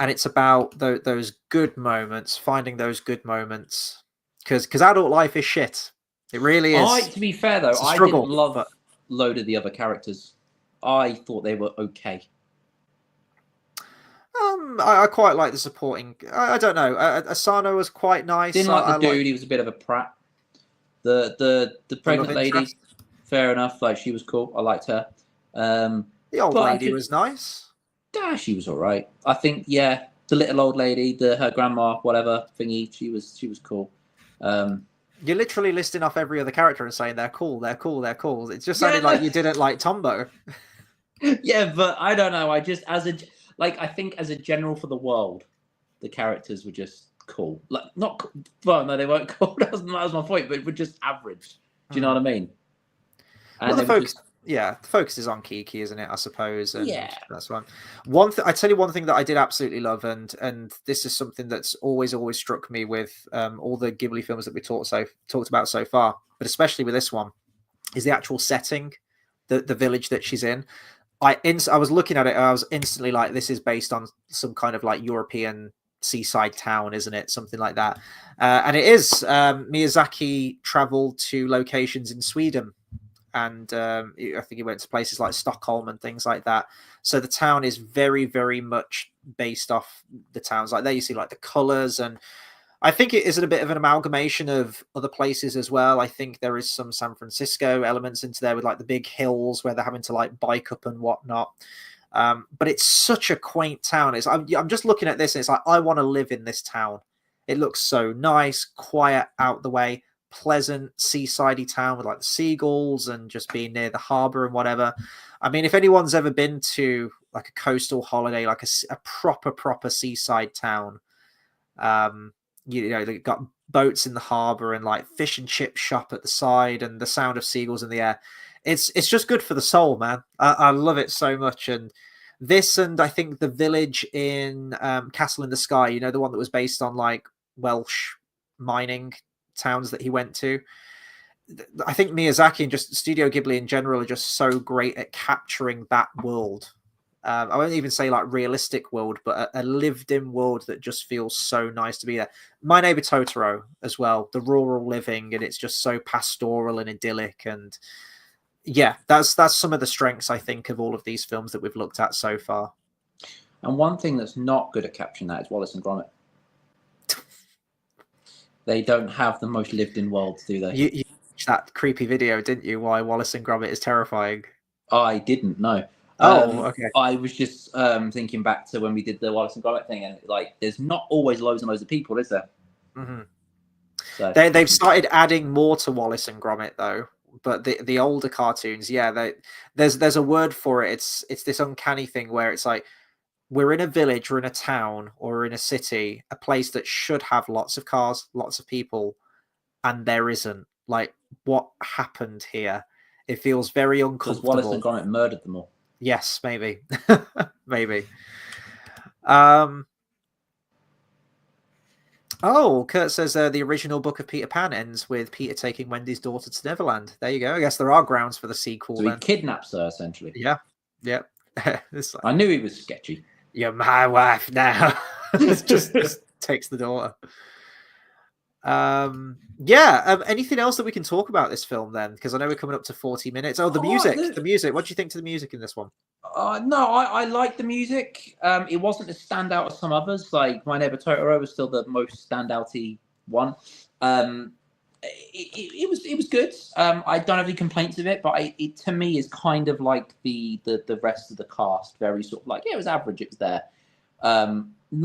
And it's about those good moments, finding those good moments, because adult life is shit. It really is. To be fair, though, I didn't love a load of the other characters. I thought they were okay. I quite like the supporting. I don't know. Asano was quite nice. Didn't like the dude. He was a bit of a prat. The pregnant lady, fair enough. Like, she was cool. I liked her. The old lady was nice. Yeah, she was all right. I think, the little old lady, her grandma, whatever thingy, she was cool. You're literally listing off every other character and saying they're cool, they're cool, they're cool. It just sounded like you didn't like Tombo. Yeah, but I don't know. I just I think as a general for the world, the characters were just cool. Like, not well, no, they weren't cool. That was my point. But were just average. Do you know what I mean? And well, the folks, Yeah, the focus is on Kiki, isn't it? I suppose, and Yeah. that's one. I tell you one thing that I did absolutely love, and this is something that's always struck me with all the Ghibli films that we talked about so far, but especially with this one, is the actual setting, the village that she's in. I was looking at it, and I was instantly like, this is based on some kind of like European seaside town, isn't it? Something like that, and it is. Miyazaki traveled to locations in Sweden, and I think he went to places like Stockholm and things like that. So the town is very, very much based off the towns. Like there, you see like the colors, and I think it is a bit of an amalgamation of other places as well. I think there is some San Francisco elements into there with like the big hills where they're having to like bike up and whatnot. But it's such a quaint town. I'm just looking at this, and it's like I want to live in this town. It looks so nice, quiet, out the way, pleasant seasidey town with like the seagulls and just being near the harbor and whatever. I mean, if anyone's ever been to like a coastal holiday, like a proper seaside town, you know, they've got boats in the harbor and like fish and chip shop at the side and the sound of seagulls in the air. It's just good for the soul, man. I love it so much. And this, and I think the village in Castle in the Sky, you know, the one that was based on like Welsh mining towns that he went to. I think Miyazaki and just Studio Ghibli in general are just so great at capturing that world. I won't even say like realistic world, but a lived-in world that just feels so nice to be there. My Neighbor Totoro as well, the rural living, and it's just so pastoral and idyllic. And yeah, that's some of the strengths I think of all of these films that we've looked at so far. And one thing that's not good at capturing that is Wallace and Gromit. They don't have the most lived-in worlds, do they? You watched that creepy video, didn't you? Why Wallace and Gromit is terrifying. I didn't know. Oh, okay. I was just thinking back to when we did the Wallace and Gromit thing, and like, there's not always loads and loads of people, is there? Mm-hmm. So They've started adding more to Wallace and Gromit though, but the older cartoons, yeah, there's a word for it. It's this uncanny thing where it's like we're in a village, we're in a town, or we're in a city, a place that should have lots of cars, lots of people, and there isn't. Like, what happened here? It feels very uncomfortable. Because Wallace and Gromit murdered them all. Yes, maybe. Maybe. Oh, Kurt says the original book of Peter Pan ends with Peter taking Wendy's daughter to Neverland. There you go. I guess there are grounds for the sequel. So he kidnaps her, essentially. Yeah. Like, I knew he was sketchy. You're my wife now. just takes the daughter. Anything else that we can talk about this film then? Because I know we're coming up to 40 minutes. Oh, the music. What do you think to the music in this one? No, I like the music. It wasn't as standout as some others. Like My Neighbor Totoro was still the most standouty one. It was good. I don't have any complaints with it, but it to me is kind of like the rest of the cast. Very sort of like, yeah, it was average. It was there.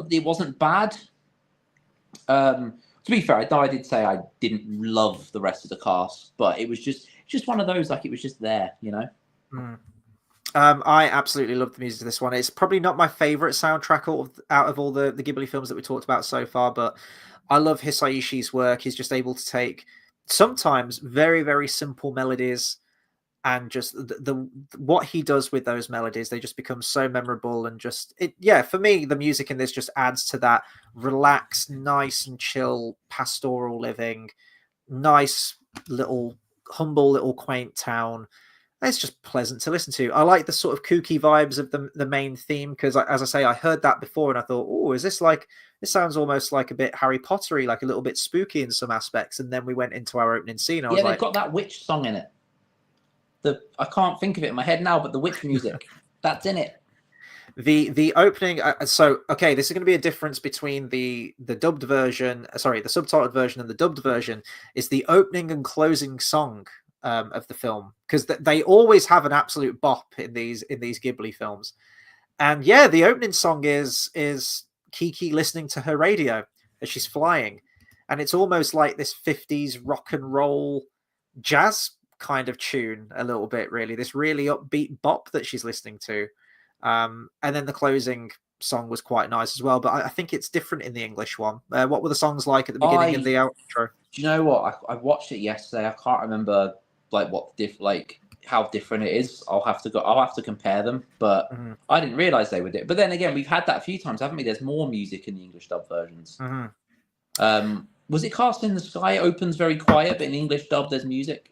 It wasn't bad. To be fair, I did say I didn't love the rest of the cast, but it was just one of those, like, it was just there, you know? Mm. I absolutely love the music of this one. It's probably not my favorite soundtrack out of all the Ghibli films that we talked about so far, but I love Hisaishi's work. He's just able to take sometimes very, very simple melodies and just the what he does with those melodies, they just become so memorable. And just for me, the music in this just adds to that relaxed, nice and chill pastoral living, nice little humble little quaint town. It's just pleasant to listen to. I like the sort of kooky vibes of the main theme because, as I say, I heard that before and I thought, oh, is this like, this sounds almost like a bit Harry Pottery, like a little bit spooky in some aspects. And then we went into our opening scene. They've got that witch song in it. I can't think of it in my head now, but the witch music, that's in it. The opening. Okay, this is going to be a difference between the dubbed version, the subtitled version and the dubbed version. Is the opening and closing song of the film, because they always have an absolute bop in these Ghibli films. And yeah, the opening song is Kiki listening to her radio as she's flying, and it's almost like this 50s rock and roll jazz kind of tune a little bit, really, this really upbeat bop that she's listening to. And then the closing song was quite nice as well, but I think it's different in the English one. What were the songs like at the beginning and the outro? Do you know what? I watched it yesterday. I can't remember like what how different it is. I'll have to compare them, but Mhm. I didn't realize they were different. But then again, we've had that a few times, haven't we? There's more music in the English dub versions. Was it Cast in the Sky? It opens very quiet, but in English dub, there's music.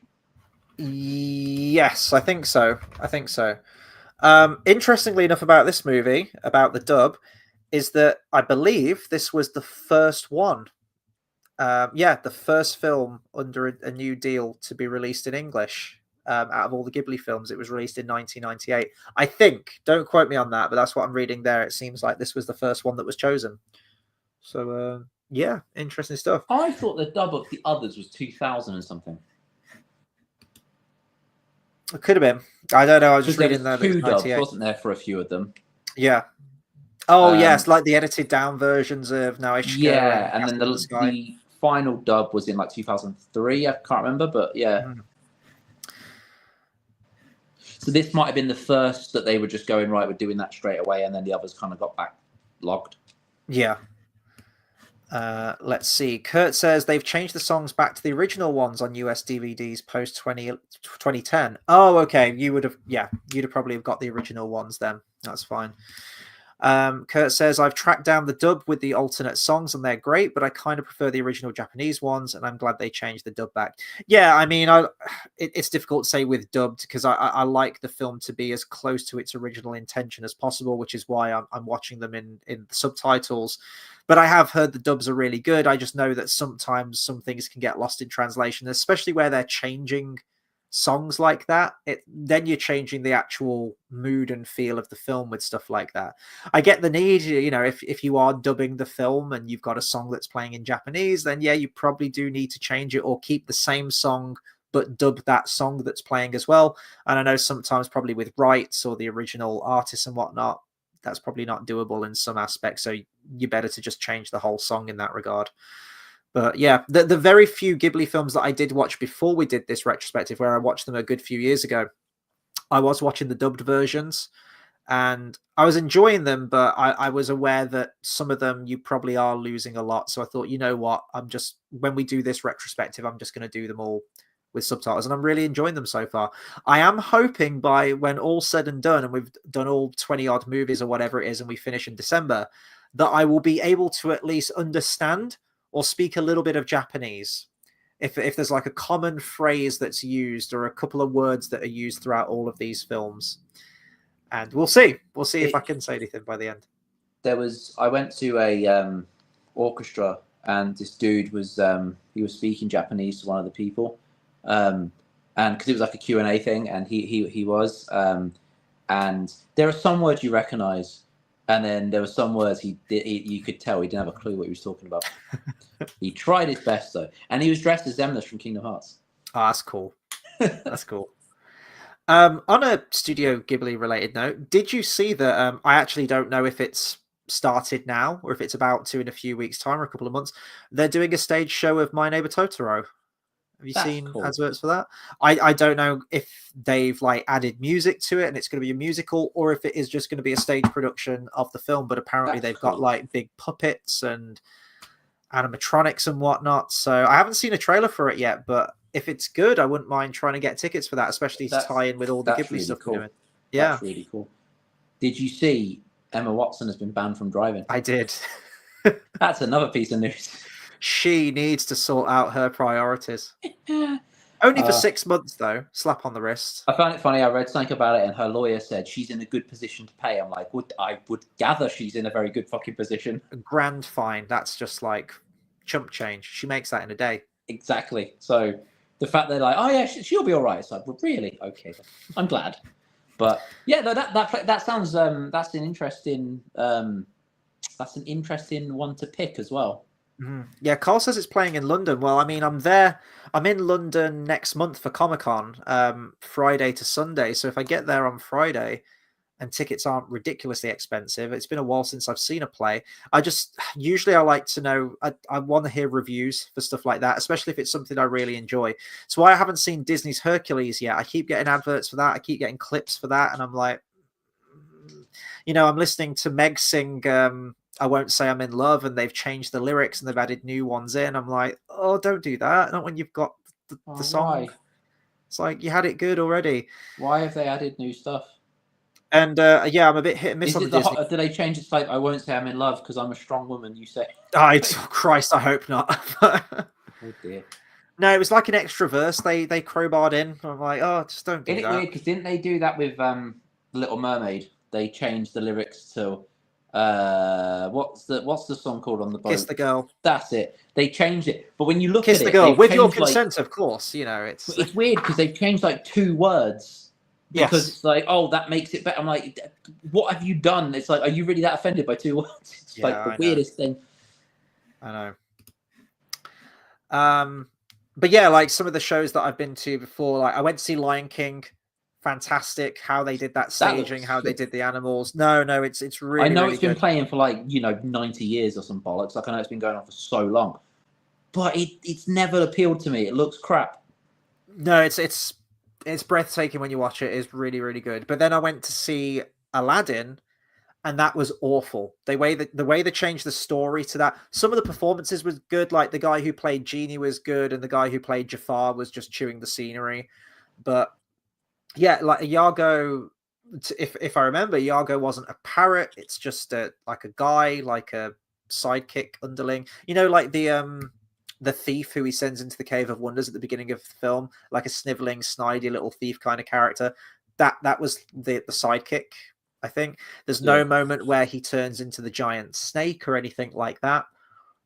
Yes, I think so. Interestingly enough, about this movie, about the dub, is that I believe this was the first one. The first film under a new deal to be released in English. Out of all the Ghibli films, it was released in 1998. I think. Don't quote me on that, but that's what I'm reading there. It seems like this was the first one that was chosen. So, yeah, interesting stuff. I thought the dub of the others was 2000 and something. It could have been. I don't know. I was just reading there. Two dubs, wasn't there, for a few of them? Yeah. Oh, yes, like the edited down versions of Naishka. Yeah, and then the final dub was in like 2003. I can't remember, but yeah. So this might have been the first that they were just going, right, we're doing that straight away, and then the others kind of got backlogged. Yeah. Let's see. Kurt says they've changed the songs back to the original ones on US DVDs post 2010. Oh, okay. You'd have probably got the original ones then. That's fine. Kurt says, I've tracked down the dub with the alternate songs and they're great, but I kind of prefer the original Japanese ones, and I'm glad they changed the dub back. Yeah, I mean, it's difficult to say with dubbed because I like the film to be as close to its original intention as possible, which is why I'm watching them in the subtitles. But I have heard the dubs are really good. I just know that sometimes some things can get lost in translation, especially where they're changing songs like that. Then you're changing the actual mood and feel of the film with stuff like that. I get the need, if you are dubbing the film and you've got a song that's playing in Japanese, then yeah, you probably do need to change it or keep the same song but dub that song that's playing as well. And I know sometimes probably with rights or the original artists and whatnot, that's probably not doable in some aspects, so you're better to just change the whole song in that regard. But yeah, the very few Ghibli films that I did watch before we did this retrospective, where I watched them a good few years ago, I was watching the dubbed versions and I was enjoying them, but I was aware that some of them you probably are losing a lot. So I thought, you know what, when we do this retrospective, I'm just going to do them all with subtitles, and I'm really enjoying them so far. I am hoping by when all's said and done, and we've done all 20 odd movies or whatever it is, and we finish in December, that I will be able to at least understand or speak a little bit of Japanese. If there's like a common phrase that's used or a couple of words that are used throughout all of these films. And we'll see if I can say anything by the end. I went to a orchestra, and this dude was he was speaking Japanese to one of the people, and because it was like a Q&A thing, and he was and there are some words you recognize, and then there were some words you could tell he didn't have a clue what he was talking about. He tried his best though, and he was dressed as Zemnis from Kingdom Hearts. Oh, that's cool. That's cool. On a Studio Ghibli related note, did you see that? I actually don't know if it's started now or if it's about to in a few weeks' time or a couple of months. They're doing a stage show of My Neighbor Totoro. Have you seen adverts for that? I don't know if they've like added music to it and it's going to be a musical, or if it is just going to be a stage production of the film. But apparently they've got like big puppets and animatronics and whatnot. So I haven't seen a trailer for it yet, but if it's good, I wouldn't mind trying to get tickets for that, especially to tie in with all the Ghibli really stuff cool. we're doing. Yeah, that's really cool. Did you see Emma Watson has been banned from driving? I did. That's another piece of news. She needs to sort out her priorities. Only for 6 months, though. Slap on the wrist. I found it funny. I read something about it, and her lawyer said she's in a good position to pay. I'm like, I would gather she's in a very good fucking position. A grand fine. That's just like chump change. She makes that in a day. Exactly. So the fact they're like, oh yeah, she'll be all right. It's like, well, really? Okay, I'm glad. But yeah, no, that sounds that's an interesting one to pick as well. Mm-hmm. Yeah, Carl says it's playing in London. Well, I mean, I'm in London next month for Comic-Con, Friday to Sunday. So if I get there on Friday and tickets aren't ridiculously expensive, it's been a while since I've seen a play. Usually I like to know, I want to hear reviews for stuff like that, especially if it's something I really enjoy. So I haven't seen Disney's Hercules yet. I keep getting adverts for that. I keep getting clips for that. And I'm like, I'm listening to Meg sing, I Won't Say I'm in Love, and they've changed the lyrics and they've added new ones in. I'm like, oh, don't do that. Not when you've got the song. Why? It's like you had it good already. Why have they added new stuff? And yeah, I'm a bit hit and miss Is on it the Disney. do they change it to like, I won't say I'm in love because I'm a strong woman, you say? Oh, Christ, I hope not. Oh dear. No, it was like an extra verse they crowbarred in. I'm like, oh, just don't do Isn't it that. weird? Because didn't they do that with Little Mermaid? They changed the lyrics to what's the song called on the boat? Kiss the girl. That's it. They changed it, but when you look Kiss at the it, girl with your changed, like, consent, of course. You know, it's weird because they've changed like 2 words because yes. it's like, oh, that makes it better. I'm like, what have you done? It's like, are you really that offended by 2 words? It's Yeah, like the weirdest thing. I know. But yeah, like some of the shows that I've been to before, like I went to see Lion King. Fantastic how they did that staging, how they did the animals. No, it's really. I know really it's been good. playing for like 90 years or some bollocks. Like I know it's been going on for so long, but it's never appealed to me. It looks crap. No, it's breathtaking when you watch it. It's really really good. But then I went to see Aladdin, and that was awful. The way they changed the story to that. Some of the performances was good. Like the guy who played Genie was good, and the guy who played Jafar was just chewing the scenery. But yeah, like Iago, if I remember, Iago wasn't a parrot. It's just like a guy, like a sidekick underling. You know, like the thief who he sends into the Cave of Wonders at the beginning of the film, like a sniveling, snidey little thief kind of character. That was the sidekick. I think there's no moment where he turns into the giant snake or anything like that.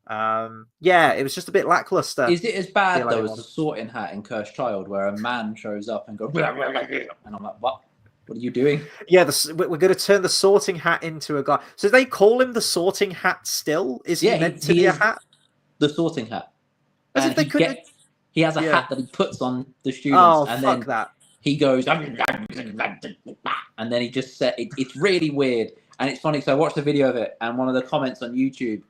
Yeah, it was just a bit lackluster. Is it as bad though as the Sorting Hat in Cursed Child, where a man shows up and goes, and I'm like, what? What are you doing? Yeah, we're going to turn the Sorting Hat into a guy. So they call him the Sorting Hat still? Is he meant to be a hat? The Sorting Hat. As if they couldn't. He has a hat that he puts on the students, and then he goes, and then he just said, it's really weird, and it's funny because I watched a video of it, and one of the comments on YouTube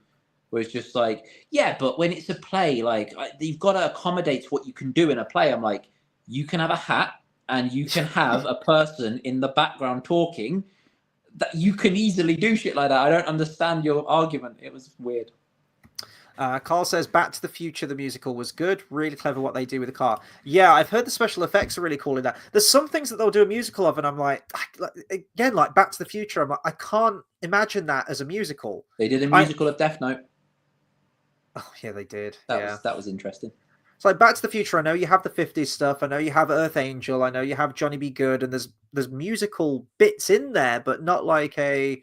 was just like, yeah, but when it's a play, like you've got to accommodate what you can do in a play. I'm like, you can have a hat and you can have a person in the background talking. That you can easily do shit like that. I don't understand your argument. It was weird. Carl says Back to the Future, the musical, was good. Really clever what they do with the car. Yeah, I've heard the special effects are really cool in that. There's some things that they'll do a musical of, and I'm like, again, like Back to the Future, I'm like, I can't imagine that as a musical. They did a musical of Death Note. Oh, yeah, they did. That was interesting. It's like Back to the Future. I know you have the 50s stuff. I know you have Earth Angel. I know you have Johnny Be Good, and there's musical bits in there, but not like a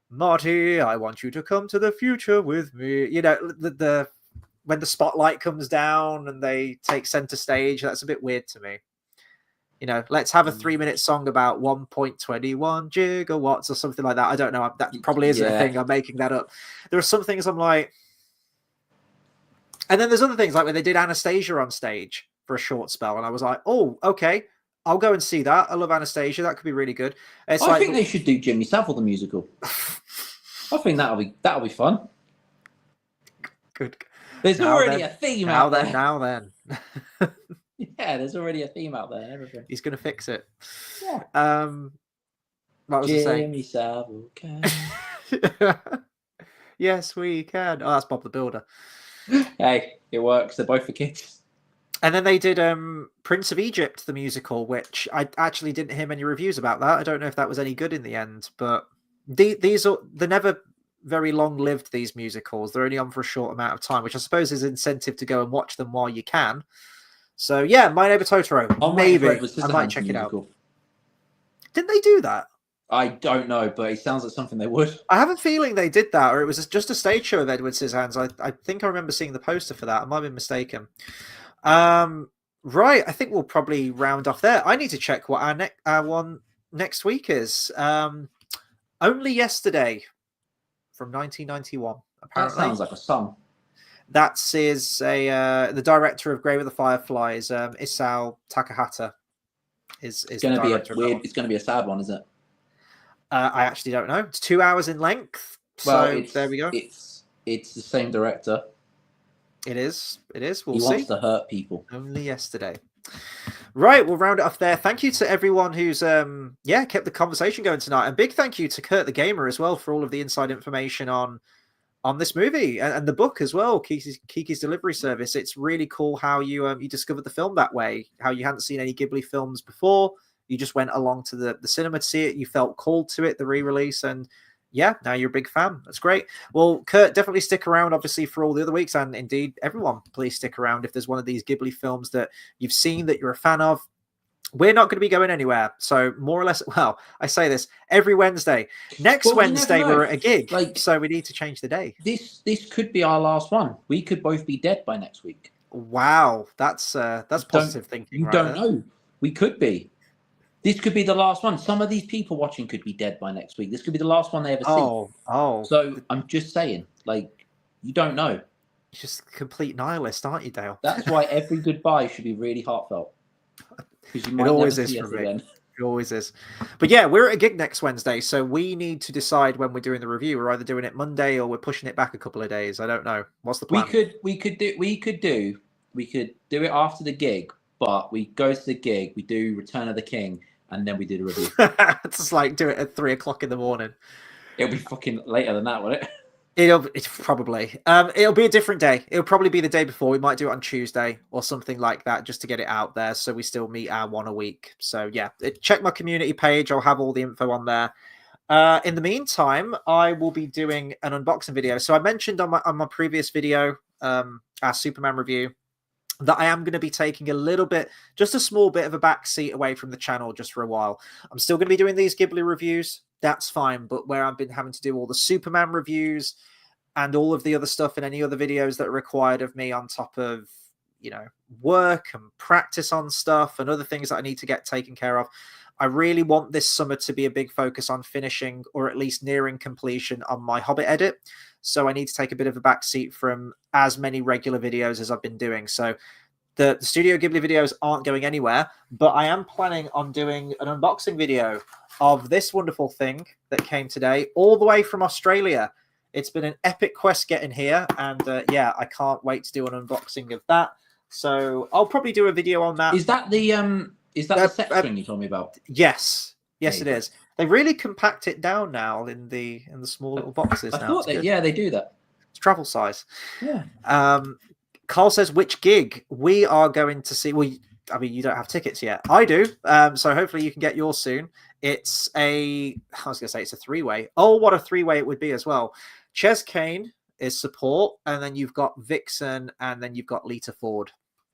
Marty, I want you to come to the future with me. You know, the when the spotlight comes down and they take center stage, that's a bit weird to me. You know, let's have a 3-minute song about 1.21 gigawatts or something like that. I don't know. That probably isn't a thing. I'm making that up. There are some things I'm like. And then there's other things like when they did Anastasia on stage for a short spell, and I was like, oh, okay, I'll go and see that. I love Anastasia. That could be really good. I think they should do Jimmy Savile the musical. I think that'll be fun. Good. There's already a theme out there. Now then. Yeah, there's already a theme out there and everything. He's going to fix it. Yeah. What was I saying? Jimmy Savile can. Yes, we can. Oh, that's Bob the Builder. Hey, it works. They're both for kids. And then they did Prince of Egypt, the musical, which I actually didn't hear many reviews about that. I don't know if that was any good in the end, but they're never very long-lived, these musicals. They're only on for a short amount of time, which I suppose is incentive to go and watch them while you can. So yeah, My Neighbor Totoro. Maybe I might check it out. Didn't they do that? I don't know, but it sounds like something they would. I have a feeling they did that, or it was just a stage show of Edward Scissorhands. I think I remember seeing the poster for that. I might be mistaken. Right, I think we'll probably round off there. I need to check what our one next week is. Only Yesterday from 1991. Apparently, that sounds like a song. That's the director of Grave of the Fireflies, Isao Takahata. Is going to be a weird. It's going to be a sad one, is it? I actually don't know. It's 2 hours in length. Well, so there we go. It's the same director. It is. We'll see. He wants to hurt people. Only Yesterday. Right, we'll round it off there. Thank you to everyone who's kept the conversation going tonight. And big thank you to Kurt the Gamer as well for all of the inside information on on this movie and the book as well, Kiki's Delivery Service. It's really cool how you you discovered the film that way, how you hadn't seen any Ghibli films before. You just went along to the cinema to see it. You felt called to it, the re-release, and yeah, now you're a big fan. That's great. Well, Kurt, definitely stick around, obviously, for all the other weeks, and indeed, everyone, please stick around if there's one of these Ghibli films that you've seen that you're a fan of. We're not going to be going anywhere. So more or less, well, I say this every Wednesday. Next Wednesday, we're at a gig, so we need to change the day. This could be our last one. We could both be dead by next week. Wow, that's positive thinking. You don't know. We could be. This could be the last one. Some of these people watching could be dead by next week. This could be the last one they ever see. Oh. So I'm just saying, you don't know. You're just complete nihilist, aren't you, Dale? That's why every goodbye should be really heartfelt. Because you might it always never is see for us me. again. It always is. But yeah, we're at a gig next Wednesday, so we need to decide when we're doing the review. We're either doing it Monday or we're pushing it back a couple of days. I don't know. What's the plan? We could do it after the gig, but we go to the gig, we do Return of the King, and then we do the review. It's like do it at 3 o'clock in the morning. It'll be fucking later than that, won't it? It's probably it'll be a different day. It'll probably be the day before. We might do it on Tuesday or something like that, just to get it out there, so we still meet our one a week. So yeah, check my community page. I'll have all the info on there. In the meantime, I will be doing an unboxing video. So I mentioned on my previous video, our Superman review, that I am going to be taking a little bit, just a small bit of a back seat away from the channel just for a while. I'm still going to be doing these Ghibli reviews. That's fine. But where I've been having to do all the Superman reviews and all of the other stuff and any other videos that are required of me on top of, work and practice on stuff and other things that I need to get taken care of, I really want this summer to be a big focus on finishing or at least nearing completion on my Hobbit edit. So I need to take a bit of a back seat from as many regular videos as I've been doing. So the Studio Ghibli videos aren't going anywhere, but I am planning on doing an unboxing video of this wonderful thing that came today all the way from Australia. It's been an epic quest getting here, and yeah, I can't wait to do an unboxing of that. So I'll probably do a video on that. Is that the section you told me about? Yes, it is. They really compact it down now in the small little boxes. I thought they do that. It's travel size. Yeah. Carl says, which gig we are going to see? Well, I mean, you don't have tickets yet. I do. So hopefully you can get yours soon. It's I was going to say it's a three-way. Oh, what a three-way it would be as well. Ches Kane is support, and then you've got Vixen, and then you've got Lita Ford.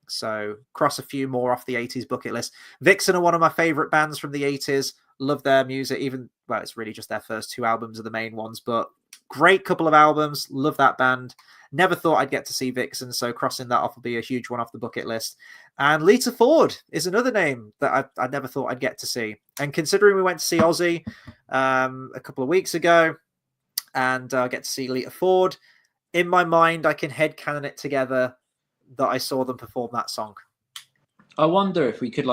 So cross a few more off the 80s bucket list. Vixen are one of my favorite bands from the 80s. Love their music. It's really just their first 2 albums are the main ones, but great couple of albums. Love that band. Never thought I'd get to see Vixen, so crossing that off will be a huge one off the bucket list. And Lita Ford is another name that I never thought I'd get to see. And considering we went to see Ozzy a couple of weeks ago and get to see Lita Ford, in my mind, I can headcanon it together that I saw them perform that song. I wonder if we could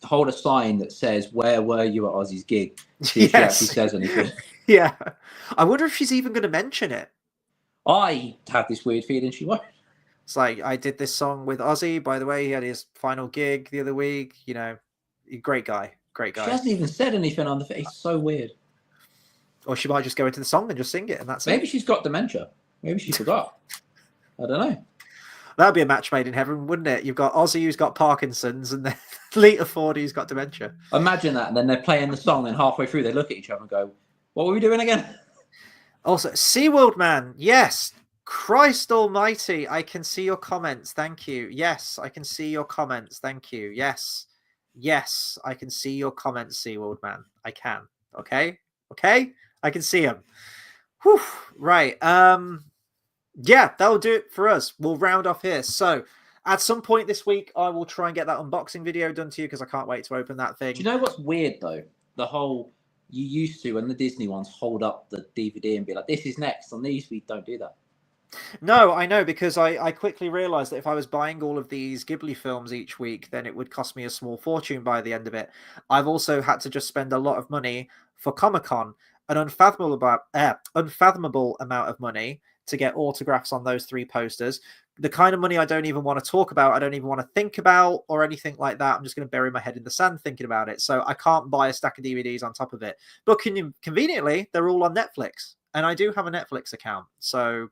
hold a sign that says, "Where were you at Ozzy's gig?" See if she actually says anything. Yeah. I wonder if she's even going to mention it. I have this weird feeling she won't. It's like, I did this song with Ozzy. By the way, he had his final gig the other week. Great guy. Great guy. She hasn't even said anything on the face. It's so weird. Or she might just go into the song and just sing it, and that's Maybe she's got dementia. Maybe she forgot. I don't know. That'd be a match made in heaven, wouldn't it? You've got Ozzy who's got Parkinson's and then Lita Ford who's got dementia. Imagine that, and then they're playing the song, and halfway through they look at each other and go, "What were we doing again?" Also, SeaWorld Man, yes. Christ almighty, I can see your comments. Thank you. Yes, I can see your comments. Thank you. Yes. Yes, I can see your comments, SeaWorld Man. I can. Okay? I can see them. Whew. Right. Yeah, that'll do it for us. We'll round off here. So at some point this week, I will try and get that unboxing video done to you because I can't wait to open that thing. Do you know what's weird though? The whole you used to, when the Disney ones hold up the DVD and be like, "This is next." On these, we don't do that. No, I know, because I quickly realized that if I was buying all of these Ghibli films each week, then it would cost me a small fortune by the end of it. I've also had to just spend a lot of money for Comic-Con, an unfathomable amount of money to get autographs on those 3 posters. The kind of money I don't even want to talk about, I don't even want to think about or anything like that. I'm just going to bury my head in the sand thinking about it. So I can't buy a stack of DVDs on top of it. But conveniently, they're all on Netflix. and I do have a Netflix account, so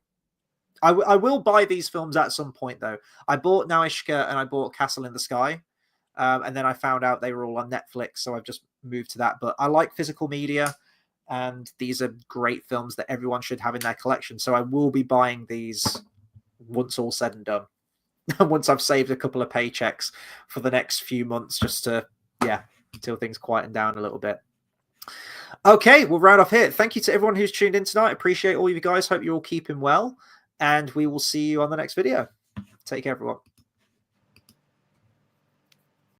I will buy these films at some point. Though I bought Nausicaa and I bought Castle in the Sky, and then I found out they were all on Netflix, so I've just moved to that. But I like physical media, and these are great films that everyone should have in their collection. So I will be buying these once all said and done. Once I've saved a couple of paychecks for the next few months, just to, until things quieten down a little bit. Okay, we'll round off here. Thank you to everyone who's tuned in tonight. Appreciate all you guys. Hope you're all keeping well, and we will see you on the next video. Take care, everyone.